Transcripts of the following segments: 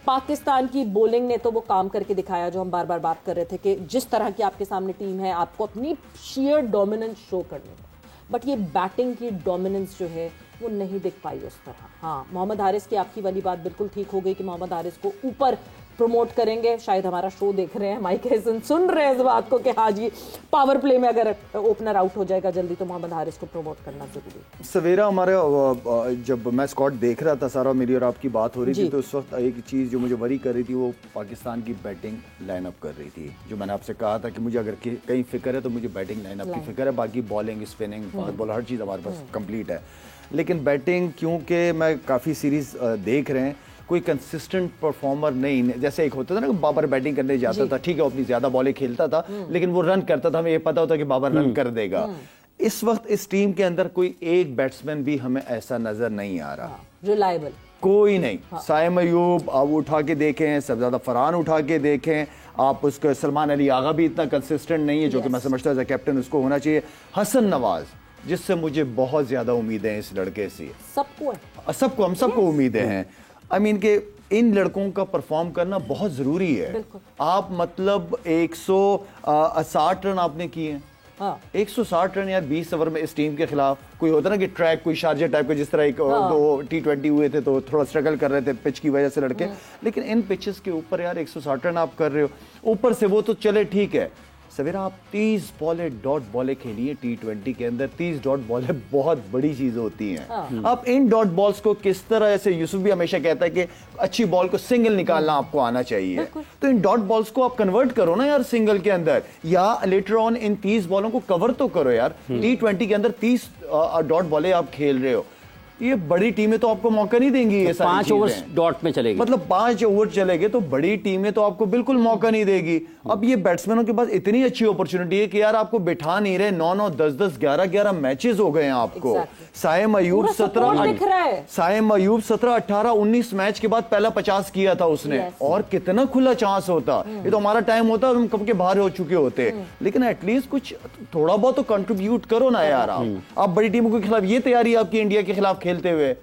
पाकिस्तान की बॉलिंग ने तो वो काम करके दिखाया जो हम बार बार बात कर रहे थे कि जिस तरह की आपके सामने टीम है आपको अपनी शेयर डोमिनेंस शो करनी है, बट ये बैटिंग की डोमिनेंस जो है वो नहीं दिख पाई उस तरह। हाँ, मोहम्मद हारिस की आपकी वाली बात बिल्कुल ठीक हो गई कि मोहम्मद हारिस को ऊपर प्रमोट करेंगे। शायद हमारा शो देख रहे हैं, माइक हैसन सुन रहे हैं इस बात को कि हाँ जी, पावर प्ले में अगर ओपनर आउट हो जाएगा जल्दी तो मोहम्मद हारिस को प्रमोट करना जरूरी है। सवेरा हमारे जब मैं स्कॉट देख रहा था सारा, मेरी और आपकी बात हो रही थी, तो उस वक्त एक चीज़ जो मुझे वरी कर रही थी वो पाकिस्तान की बैटिंग लाइनअप कर रही थी। जो मैंने आपसे कहा था कि मुझे अगर कहीं फिक्र है तो मुझे बैटिंग लाइनअप की फिक्र है, बाकी बॉलिंग, स्पिनिंग, फास्ट बॉल हर चीज़ हमारे पास कंप्लीट है। लेकिन बैटिंग, क्योंकि मैं काफ़ी सीरीज देख रहे हैं, कोई कंसिस्टेंट परफॉर्मर नहीं। जैसे एक होता था ना कि बाबर बैटिंग करने जाता था, ठीक है, वो अपनी ज्यादा बॉलें खेलता था, लेकिन वो रन करता था, हमें ये पता होता कि बाबर रन कर देगा। इस वक्त इस टीम के अंदर कोई एक बैट्समैन भी हमें ऐसा नजर नहीं आ रहा, रिलायबल कोई नहीं। साइम अयूब आप उठा के देखें, सबसे ज्यादा फरहान उठा के देखें आप, उसको सलमान अली आगा भी इतना कंसिस्टेंट नहीं है, जो कि मैं समझता हूँ कैप्टन उसको होना चाहिए। हसन नवाज, जिससे मुझे बहुत ज्यादा उम्मीदें हैं इस लड़के से, सबको हम सबको उम्मीदें हैं। आई मीन के इन लड़कों का परफॉर्म करना बहुत जरूरी है। आप मतलब 160 रन आपने किए हैं, 160 रन यार 20 ओवर में इस टीम के खिलाफ। कोई होता ना कि ट्रैक, कोई शारजा टाइप का, जिस तरह एक दो T20 हुए थे तो थोड़ा स्ट्रगल कर रहे थे पिच की वजह से लड़के, लेकिन इन पिचेस के ऊपर यार 160 रन आप कर रहे हो। ऊपर से वो तो चले ठीक है, सवेरा आप 30 बॉलें डॉट बॉलें खेलिए T20 के अंदर। 30 डॉट बॉलें बहुत बड़ी चीज होती हैं। अब इन डॉट बॉल्स को किस तरह, जैसे यूसुफ भी हमेशा कहता है कि अच्छी बॉल को सिंगल निकालना आपको आना चाहिए, तो इन डॉट बॉल्स को आप कन्वर्ट करो ना यार सिंगल के अंदर, या लेटर ऑन इन 30 बॉलों को कवर तो करो यार। T20 के अंदर 30 डॉट बॉलें आप खेल रहे हो, ये बड़ी टीमें तो आपको मौका नहीं देंगी। ये 5 ओवर डॉट में चलेगी, मतलब 5 ओवर चलेंगे तो बड़ी टीमें तो आपको बिल्कुल मौका नहीं देगी। अब ये बैट्समैनों के पास इतनी अच्छी अपॉर्चुनिटी है कि यार आपको बिठा नहीं रहे। 9-9, 10-10, 11-11 मैचेस हो गए हैं आपको। साइम अयूब 17, 18, 19 मैच के बाद पहला 50 किया था उसने, और कितना खुला चांस होता। ये तो हमारा टाइम होता, हम कब के बाहर हो चुके होते, लेकिन एटलीस्ट कुछ थोड़ा बहुत तो कंट्रीब्यूट करो ना यार। आप बड़ी टीमों के खिलाफ ये तैयारी आपकी इंडिया के खिलाफ खेलते हुए,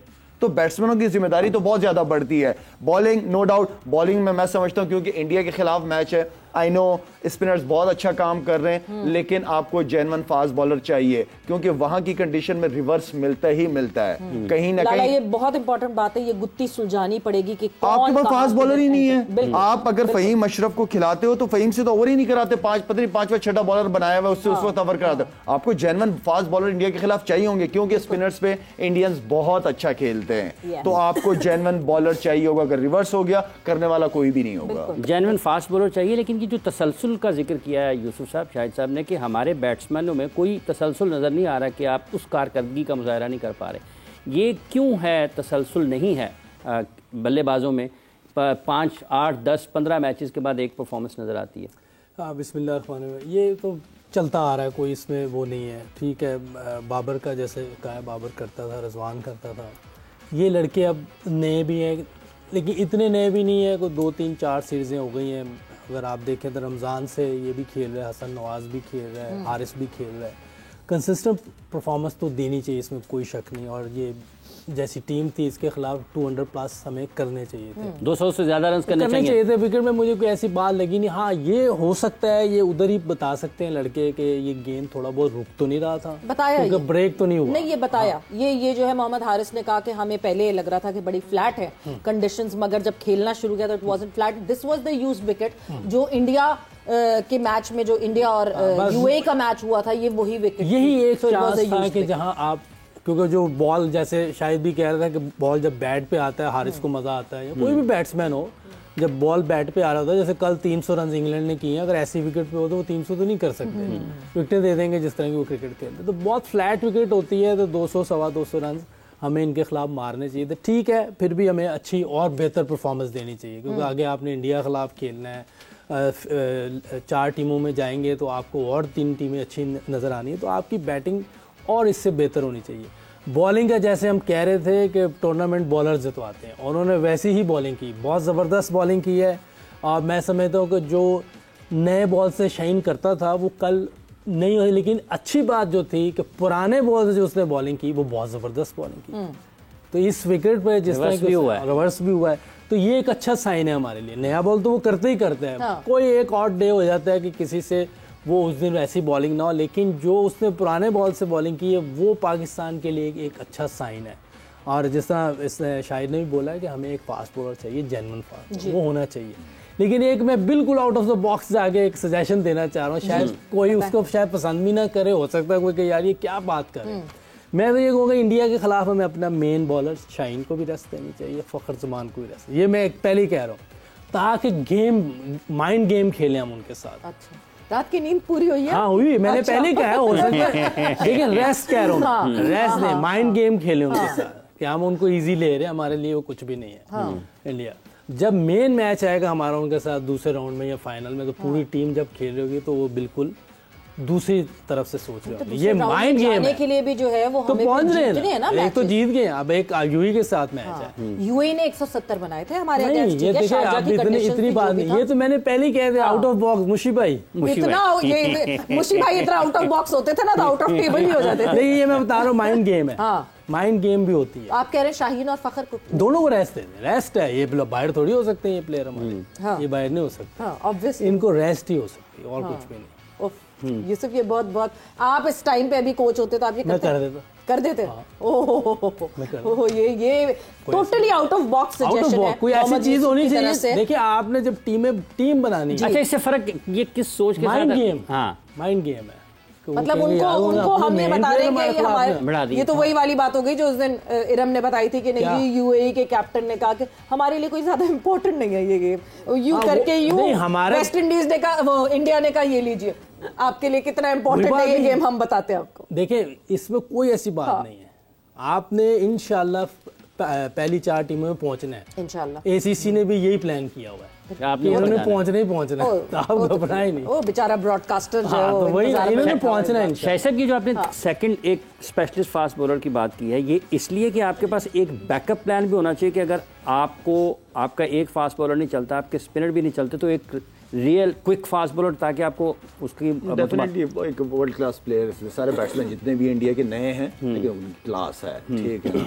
तो बैट्समैनों की जिम्मेदारी तो बहुत ज्यादा बढ़ती है। बॉलिंग, नो डाउट बॉलिंग में मैं समझता हूं क्योंकि इंडिया के खिलाफ मैच है, आई नो स्पिनर्स बहुत अच्छा काम कर रहे हैं, लेकिन आपको जेन्युइन फास्ट बॉलर चाहिए, क्योंकि वहां की कंडीशन में रिवर्स मिलता ही मिलता है कहीं ना कहीं। ये बहुत इंपॉर्टेंट बात है, ये गुत्ती सुलझानी पड़ेगी कि आपके पास फास्ट बॉलर ही नहीं है। आप अगर फहीम अशरफ को खिलाते हो तो फहीम से तो ओवर ही नहीं कराते, पांचवा छठा बॉलर बनाया हुआ उससे उस वक्त ओवर कराते। आपको जेन्युइन फास्ट बॉलर इंडिया के खिलाफ चाहिए होंगे, क्योंकि स्पिनर्स पे इंडियंस बहुत अच्छा खेलते हैं, तो आपको जेन्युइन बॉलर चाहिए होगा। अगर रिवर्स हो गया, करने वाला कोई भी नहीं होगा। जेन्युइन फास्ट बॉलर चाहिए, लेकिन जो तसलसल का जिक्र किया है यूसुफ साहब, शाहिद साहब ने, कि हमारे बैट्समैनों में कोई तसलसल नज़र नहीं आ रहा, कि आप उस कारकर्दगी का मुजाहरा नहीं कर पा रहे। ये क्यों है तसलसल नहीं है बल्लेबाजों में? 5, 8, 10, 15 मैचेस के बाद एक परफॉर्मेंस नज़र आती है। हाँ, बिस्मिल्लाह, ये तो चलता आ रहा है, कोई इसमें वो नहीं है। ठीक है, बाबर का जैसे कहा, बाबर करता था, रजवान करता था, ये लड़के अब नए भी हैं, लेकिन इतने नए भी नहीं है। कोई 2, 3, 4 सीरीज़ें हो गई हैं। अगर आप देखें तो रमज़ान से ये भी खेल रहा है, हसन नवाज भी खेल रहा है, हारिस भी खेल रहा है। कंसिस्टेंट परफॉर्मेंस तो देनी चाहिए, इसमें कोई शक नहीं। और ये जैसी टीम थी, इसके खिलाफ 200 प्लस हमें करने चाहिए थे, 200 से ज़्यादा रन करने चाहिए थे। विकेट में मुझे कोई ऐसी बात लगी नहीं। हाँ, ये हो सकता है, ये उधर ही बता सकते हैं लड़के कि ये गेंद थोड़ा बहुत रुक तो नहीं रहा था, बताया क्योंकि ब्रेक तो नहीं हुआ। नहीं, ये बताया। ये जो है मोहम्मद हारिस ने कहा कि हमें पहले लग रहा था कि बड़ी फ्लैट है कंडीशंस, मगर जब खेलना शुरू किया तो it wasn't flat, this was the used wicket. जो इंडिया के मैच में, जो इंडिया और यूएई का मैच हुआ था, ये वही विकेट, यही एक चांस था कि जहां आप, क्योंकि जो बॉल, जैसे शायद भी कह रहा था कि बॉल जब बैट पे आता है, हारिस को मजा आता है, या कोई भी बैट्समैन हो, जब बॉल बैट पे आ रहा होता है, जैसे कल 300 रन इंग्लैंड ने किए हैं, अगर ऐसी विकेट पे हो तो वो 300 तो नहीं कर सकते, विकेटें दे देंगे जिस तरह की वो क्रिकेट खेलते। तो बहुत फ्लैट विकेट होती है, तो 200, 225 रन हमें इनके खिलाफ मारने चाहिए थे। ठीक है, फिर भी हमें अच्छी और बेहतर परफॉर्मेंस देनी चाहिए, क्योंकि आगे आपने इंडिया के खिलाफ खेलना है। 4 टीमों में जाएंगे तो आपको और 3 टीमें अच्छी नज़र आनी है, तो आपकी बैटिंग और इससे बेहतर होनी चाहिए। बॉलिंग का जैसे हम कह रहे थे कि टूर्नामेंट बॉलर जितवाते हैं, और उन्होंने वैसी ही बॉलिंग की, बहुत ज़बरदस्त बॉलिंग की है। और मैं समझता हूँ कि जो नए बॉल से शाइन करता था वो कल नहीं हुई, लेकिन अच्छी बात जो थी कि पुराने बॉल से जो उसने बॉलिंग की वो बहुत ज़बरदस्त बॉलिंग की। तो इस विकेट पे जिस तरह की रिवर्स भी हुआ है, तो ये एक अच्छा साइन है हमारे लिए। नया बॉल तो वो करते ही करते हैं। हाँ। कोई एक ऑड डे हो जाता है कि किसी से वो उस दिन ऐसी बॉलिंग ना हो, लेकिन जो उसने पुराने बॉल से बॉलिंग की है वो पाकिस्तान के लिए एक अच्छा साइन है। और जिस तरह इस शाहिद ने भी बोला है कि हमें एक फास्ट बॉलर चाहिए, जेन्युइन फास्ट, वो होना चाहिए। लेकिन एक मैं बिल्कुल आउट ऑफ द बॉक्स जाके एक सजेशन देना चाह रहा हूँ, शायद कोई उसको शायद पसंद भी ना करे, हो सकता है कोई कि यार ये क्या बात करे। मैं तो ये कहूँगा इंडिया के खिलाफ हमें अपना मेन बॉलर शाहीन को भी रेस्ट देनी चाहिए, फ़खर जमान को भी रेस्ट, ये मैं पहले ही कह रहा हूँ, ताकि गेम माइंड गेम खेलें हम उनके साथ। अच्छा, रात की नींद पूरी हुई है? हाँ हुई, मैंने पहले कहा हो सकता है, लेकिन रेस्ट कह रहा हूँ, रेस्ट दें, माइंड गेम खेलें उनके साथ कि हम उनको इजी ले रहे हैं, हमारे लिए वो कुछ भी नहीं है। इंडिया जब मेन मैच आएगा हमारा उनके साथ दूसरे राउंड में या फाइनल में, तो पूरी टीम जब खेल रही होगी तो वो बिल्कुल दूसरी तरफ से सोच रहे होंगे। ये माइंड गेम है के लिए भी जो है वो तो हमें पहुंच रहे हैं ना, एक तो जीत गए, अब एक यूएई के साथ मैच है। यूएई ने 170 बनाए थे हमारे नहीं, ये देखिए आप इतनी बात नहीं, ये तो मैंने पहले ही कह दिया, आउट ऑफ बॉक्स मुशी भाई, इतना ये मुशी भाई इतना आउट ऑफ बॉक्स होते थे ना तो आउट ऑफ टेबल ही हो जाते थे। नहीं, ये मैं बता रहा हूँ माइंड गेम है, माइंड गेम भी होती है। आप कह रहे हैं शाहीन और फखर को दोनों को रेस्ट दें, रेस्ट है, ये बाहर थोड़ी हो सकते हैं ये प्लेयर हमारे, ये बाहर नहीं हो सकते, ऑब्वियसली इनको रेस्ट ही हो सकती है और कुछ भी नहीं। यूसुफ ये बहुत आप इस टाइम पे अभी कोच होते तो आप ये कर देते ओह ये totally out of box suggestion है, कोई ऐसी चीज होनी चाहिए। देखिए आपने जब टीम बनानी, अच्छा इससे फर्क ये किस सोच के साथ? माइंड गेम, हाँ माइंड गेम है, मतलब उनको हम ये बता रहे हैं कि हमारे, ये तो वही वाली बात हो गई जो उस दिन इरम ने बताई थी कि नहीं, यूएई के कैप्टन ने कहा कि हमारे लिए कोई ज्यादा इंपॉर्टेंट नहीं है ये गेम, यू करके वेस्ट इंडीज ने कहा, इंडिया ने कहा ये लीजिए, आपके लिए कितना इंपॉर्टेंट है ये गेम, हम बताते हैं आपको। देखिए इसमें कोई ऐसी बात नहीं है, आपने इंशाल्लाह पहली 4 टीमों में पहुंचना है इंशाल्लाह। एसीसी ने भी यही प्लान किया हुआ है, इन्होंने पहुंचना है, तो आप घबराएं नहीं। ओ बेचारा ब्रॉडकास्टर जो है, तो वही इन्होंने पहुंचना है। शाहिद साहब, ये जो आपने सेकंड एक स्पेशलिस्ट फास्ट बॉलर की बात की है, ये इसलिए कि आपके पास एक बैकअप प्लान भी होना चाहिए कि अगर आपका एक फास्ट बॉलर नहीं चलता, आपके स्पिनर भी नहीं चलते, तो एक रियल क्विक फास्ट बॉलर, ताकि आपको उसकी डेफिनेटली एक वर्ल्ड क्लास प्लेयर, सारे बैट्समैन जितने भी इंडिया के नए हैं लेकिन उनकी क्लास है, ठीक है।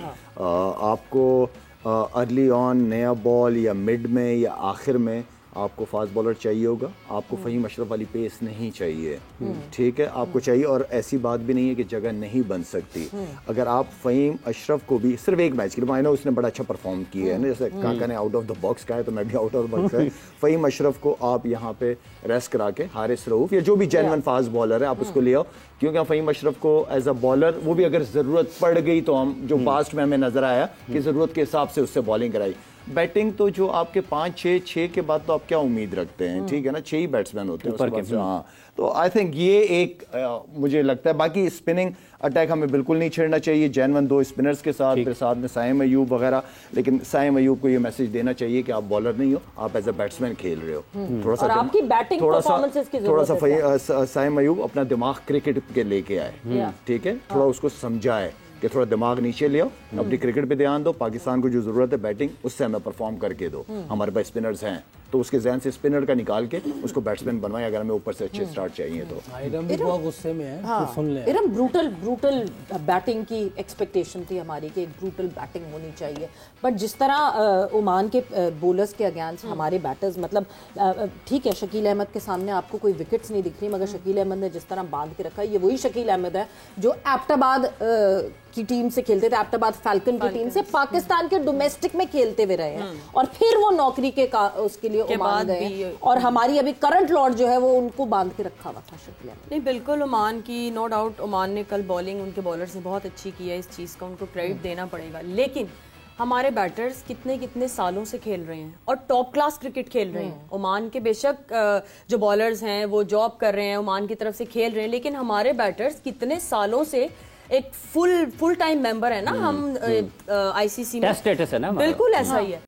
आपको अर्ली ऑन नया बॉल या मिड में या आखिर में आपको फास्ट बॉलर चाहिए होगा, आपको फ़हीम अशरफ वाली पेस नहीं चाहिए, ठीक है, आपको चाहिए। और ऐसी बात भी नहीं है कि जगह नहीं बन सकती। अगर आप फ़हीम अशरफ को भी सिर्फ एक मैच के लिए, मायना उसने बड़ा अच्छा परफॉर्म किया है ना, जैसे काका ने आउट ऑफ द बॉक्स कहा है तो मैं भी आउट ऑफ द बॉक्स है। फ़हीम अशरफ को आप यहाँ पे रेस्ट करा के हारिस रऊफ या जो भी जेन्युइन फास्ट बॉलर है आप उसको ले आओ, क्योंकि फ़हीम अशरफ को एज अ बॉलर, वो भी अगर ज़रूरत पड़ गई तो हम, जो पास्ट में हमें नजर आया कि ज़रूरत के हिसाब से उससे बॉलिंग कराई। बैटिंग तो जो आपके 5-6 के बाद तो आप क्या उम्मीद रखते हैं, ठीक है ना, 6 ही बैट्समैन होते हैं उसके बाद से। हाँ, तो आई थिंक ये एक मुझे लगता है। बाकी स्पिनिंग अटैक हमें बिल्कुल नहीं छेड़ना चाहिए, जेन्युइन 2 स्पिनर्स के साथ, फिर साथ में साइम अयूब वगैरह, लेकिन साइम अयूब को ये मैसेज देना चाहिए कि आप बॉलर नहीं हो, आप एज अ बैट्समैन खेल रहे हो। थोड़ा सा साइम अयूब अपना दिमाग क्रिकेट के लेके आए, ठीक है, थोड़ा उसको समझाए कि थोड़ा दिमाग नीचे ले आओ, अपनी क्रिकेट पे ध्यान दो, पाकिस्तान को जो जरूरत है बैटिंग उससे हमें परफॉर्म करके दो, हमारे पास स्पिनर्स हैं तो उसके जहन से स्पिनर का निकाल के उसको बैट्समैन बनवाएं, अगर हमें ऊपर से अच्छे स्टार्ट चाहिए तो। इरम भी बहुत गुस्से में है, तो सुन ले। इरम ब्रूटल बैटिंग की एक्सपेक्टेशन थी हमारी कि एक ब्रूटल बैटिंग होनी चाहिए, बट जिस तरह ओमान के बॉलर्स के अगेंस्ट हमारे बैटर्स, मतलब ठीक है शकील अहमद के सामने आपको कोई विकेट्स नहीं दिख रही, मगर शकील अहमद ने जिस तरह बांध के रखा, ये वही शकील अहमद है जो एबटाबाद की टीम से खेलते थे, एबटाबाद फैल्कन की टीम से पाकिस्तान के डोमेस्टिक में खेलते हुए रहे हैं, और फिर वो नौकरी के उसके लिए ओमान गए, और हमारी अभी करंट लॉर्ड जो है वो उनको बांध के रखा हुआ था शकील अहमद। नहीं बिल्कुल, ओमान की नो डाउट, ओमान ने कल बॉलिंग उनके बॉलर्स ने बहुत अच्छी की है, इस चीज़ का उनको क्रेडिट देना पड़ेगा, लेकिन हमारे बैटर्स कितने सालों से खेल रहे हैं और टॉप क्लास क्रिकेट खेल रहे हैं। ओमान के बेशक जो बॉलर्स हैं वो जॉब कर रहे हैं, ओमान की तरफ से खेल रहे हैं, लेकिन हमारे बैटर्स कितने सालों से एक फुल टाइम मेंबर है ना, हम आईसीसी में स्टेटस है ना, बिल्कुल ऐसा ही है।